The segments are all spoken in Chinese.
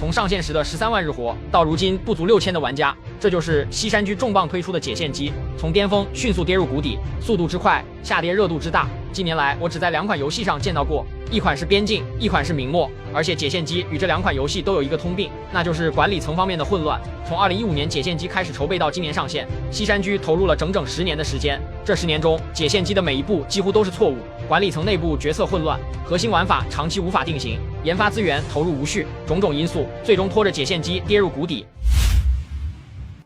从上线时的13万日活到如今不足6000的玩家，这就是西山居重磅推出的解线机，从巅峰迅速跌入谷底，速度之快，下跌热度之大。近年来，我只在2款游戏上见到过，一款是边境，一款是明末，而且解线机与这2款游戏都有一个通病，那就是管理层方面的混乱。从2015年解线机开始筹备到今年上线，西山居投入了整整10年的时间。这10年中，解线机的每一步几乎都是错误，管理层内部决策混乱，核心玩法长期无法定型，研发资源投入无序，种种因素最终拖着解线机跌入谷底。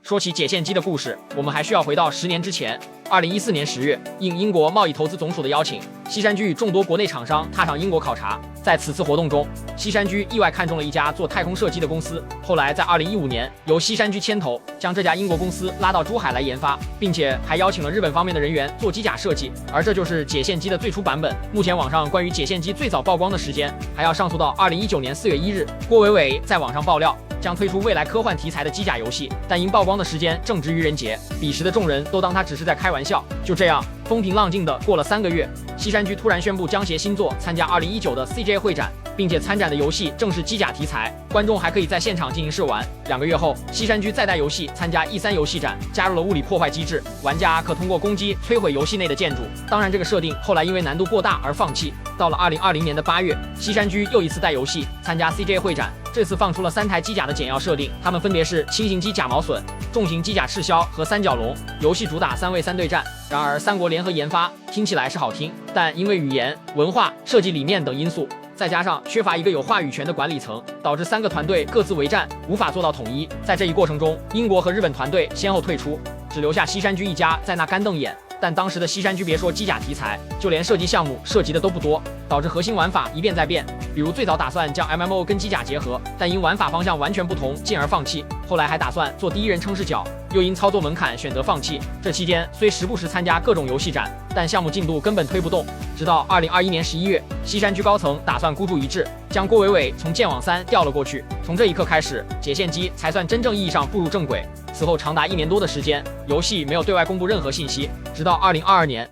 说起解线机的故事，我们还需要回到10年之前。2014年10月，应英国贸易投资总署的邀请，西山居与众多国内厂商踏上英国考察。在此次活动中，西山居意外看中了一家做太空射击的公司。后来在2015年，由西山居牵头，将这家英国公司拉到珠海来研发，并且还邀请了日本方面的人员做机甲设计。而这就是解线机的最初版本。目前网上关于解线机最早曝光的时间，还要上溯到2019年4月1日，郭伟伟在网上爆料将推出未来科幻题材的机甲游戏，但因曝光的时间正值愚人节，彼时的众人都当他只是在开玩笑。就这样，风平浪静的过了3个月，西山居突然宣布将携新作参加2019的 CJ 会展，并且参展的游戏正是机甲题材，观众还可以在现场进行试玩。2个月后，西山居再带游戏参加 E3 游戏展，加入了物理破坏机制，玩家可通过攻击摧毁游戏内的建筑。当然，这个设定后来因为难度过大而放弃。到了2020年的8月，西山居又一次带游戏参加 CJ 会展，这次放出了3台机甲的简要设定，它们分别是轻型机甲毛隼、重型机甲赤枭和三角龙。游戏主打3v3对战。然而，三国联合研发听起来是好听，但因为语言、文化、设计理念等因素，再加上缺乏一个有话语权的管理层，导致3个团队各自为战，无法做到统一。在这一过程中，英国和日本团队先后退出，只留下西山居一家在那干瞪眼。但当时的西山居别说机甲题材，就连射击项目涉及的都不多，导致核心玩法一变再变。比如最早打算将 MMO 跟机甲结合，但因玩法方向完全不同，进而放弃。后来还打算做第一人称视角，又因操作门槛选择放弃。这期间虽时不时参加各种游戏展，但项目进度根本推不动。直到2021年11月，西山居高层打算孤注一掷，将郭伟伟从剑网3调了过去。从这一刻开始，解线机才算真正意义上步入正轨。此后长达1年多的时间，游戏没有对外公布任何信息，直到2022年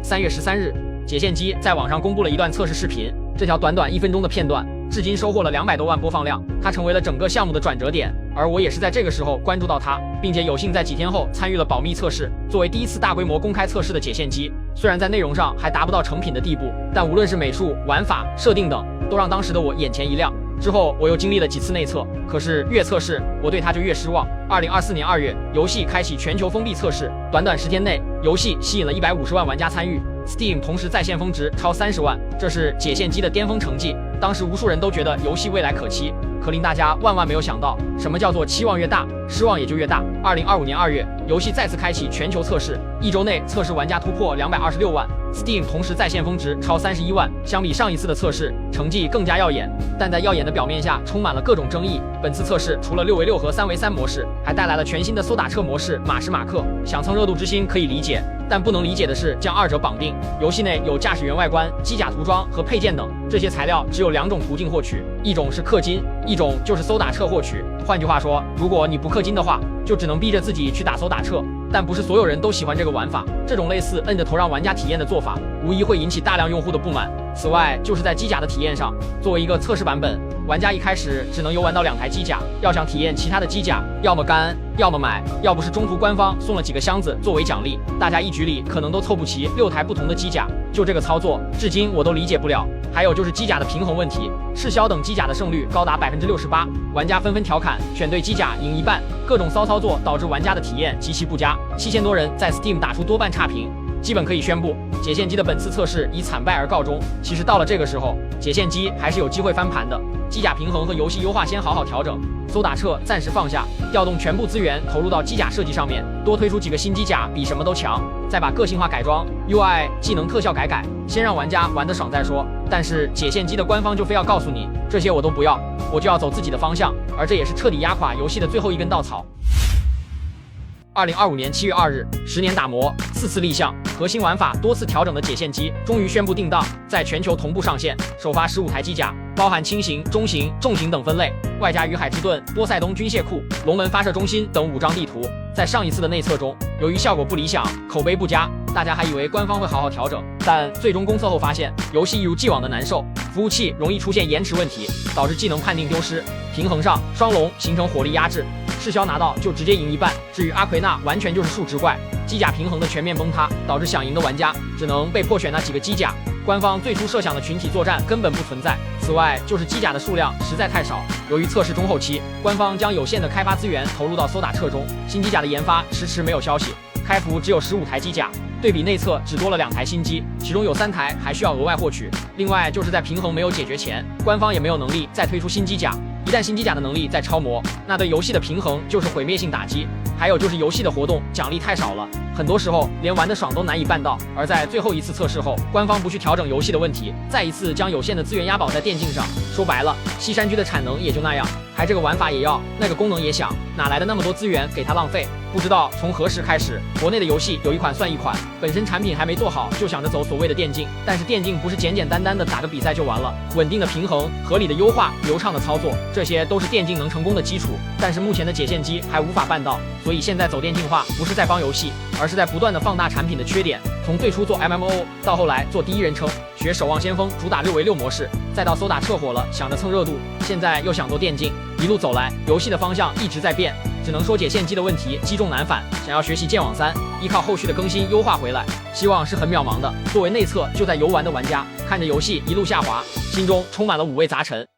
3月13日，解线机在网上公布了一段测试视频。这条短短1分钟的片段，至今收获了200多万播放量，它成为了整个项目的转折点。而我也是在这个时候关注到它，并且有幸在几天后参与了保密测试。作为第一次大规模公开测试的解线机，虽然在内容上还达不到成品的地步，但无论是美术、玩法、设定等，都让当时的我眼前一亮。之后我又经历了几次内测，可是越测试我对它就越失望。2024年2月，游戏开启全球封闭测试，短短10天内，游戏吸引了150万玩家参与。Steam 同时在线峰值超30万，这是解线机的巅峰成绩。当时无数人都觉得游戏未来可期，可令大家万万没有想到，什么叫做期望越大，失望也就越大。2025年2月，游戏再次开启全球测试，1周内测试玩家突破226万。Steam 同时在线峰值超31万，相比上一次的测试，成绩更加耀眼。但在耀眼的表面下，充满了各种争议。本次测试除了6v6和3v3模式，还带来了全新的搜打车模式马什马克。想蹭热度之心可以理解，但不能理解的是将2者绑定。游戏内有驾驶员外观、机甲涂装和配件等，这些材料只有2种途径获取，一种是氪金，一种就是搜打车获取。换句话说，如果你不氪金的话，就只能逼着自己去打搜打车。但不是所有人都喜欢这个玩法，这种类似摁着头让玩家体验的做法，无疑会引起大量用户的不满。此外，就是在机甲的体验上，作为一个测试版本，玩家一开始只能游玩到2台机甲，要想体验其他的机甲，要么干，要么买，要不是中途官方送了几个箱子作为奖励，大家一局里可能都凑不齐6台不同的机甲。就这个操作，至今我都理解不了。还有就是机甲的平衡问题，赤枭等机甲的胜率高达68%，玩家纷纷调侃选对机甲赢一半，各种骚操作导致玩家的体验极其不佳，7000多人在 Steam 打出多半差评。基本可以宣布，解线机的本次测试以惨败而告终。其实到了这个时候，解线机还是有机会翻盘的。机甲平衡和游戏优化先好好调整，搜打车暂时放下，调动全部资源投入到机甲设计上面，多推出几个新机甲比什么都强，再把个性化改装、UI、技能特效改，先让玩家玩得爽再说。但是解线机的官方就非要告诉你，这些我都不要，我就要走自己的方向，而这也是彻底压垮游戏的最后一根稻草。2025年7月2日，10年打磨，4次立项，核心玩法多次调整的解线机终于宣布定档，在全球同步上线，首发15台机甲，包含轻型、中型、重型等分类，外加鱼海之盾、波塞冬军械库、龙门发射中心等5张地图。在上一次的内测中，由于效果不理想，口碑不佳，大家还以为官方会好好调整，但最终公测后发现，游戏一如既往的难受，服务器容易出现延迟问题，导致技能判定丢失，平衡上双龙形成火力压制，赤霄拿到就直接赢一半。至于阿奎那，完全就是数值怪，机甲平衡的全面崩塌，导致想赢的玩家只能被迫选那几个机甲。官方最初设想的群体作战根本不存在。此外，就是机甲的数量实在太少。由于测试中后期，官方将有限的开发资源投入到搜打册中，新机甲的研发迟迟没有消息。开服只有15台机甲，对比内测只多了2台新机，其中有3台还需要额外获取。另外就是在平衡没有解决前，官方也没有能力再推出新机甲。一旦新机甲的能力再超模，那对游戏的平衡就是毁灭性打击。还有就是游戏的活动奖励太少了，很多时候连玩得爽都难以办到。而在最后一次测试后，官方不去调整游戏的问题，再一次将有限的资源押宝在电竞上。说白了，西山居的产能也就那样，还这个玩法也要，那个功能也想，哪来的那么多资源给他浪费？不知道从何时开始，国内的游戏有一款算一款，本身产品还没做好，就想着走所谓的电竞。但是电竞不是简简单单的打个比赛就完了，稳定的平衡、合理的优化、流畅的操作，这些都是电竞能成功的基础。但是目前的解线机还无法办到，所以现在走电竞化不是在帮游戏，而是在不断的放大产品的缺点。从最初做 MMO 到后来做第一人称，学守望先锋主打6v6模式，再到搜打撤火了想着蹭热度，现在又想做电竞，一路走来游戏的方向一直在变，只能说解线机的问题积重难返，想要学习剑网3，依靠后续的更新优化回来，希望是很渺茫的。作为内测就在游玩的玩家，看着游戏一路下滑，心中充满了五味杂陈。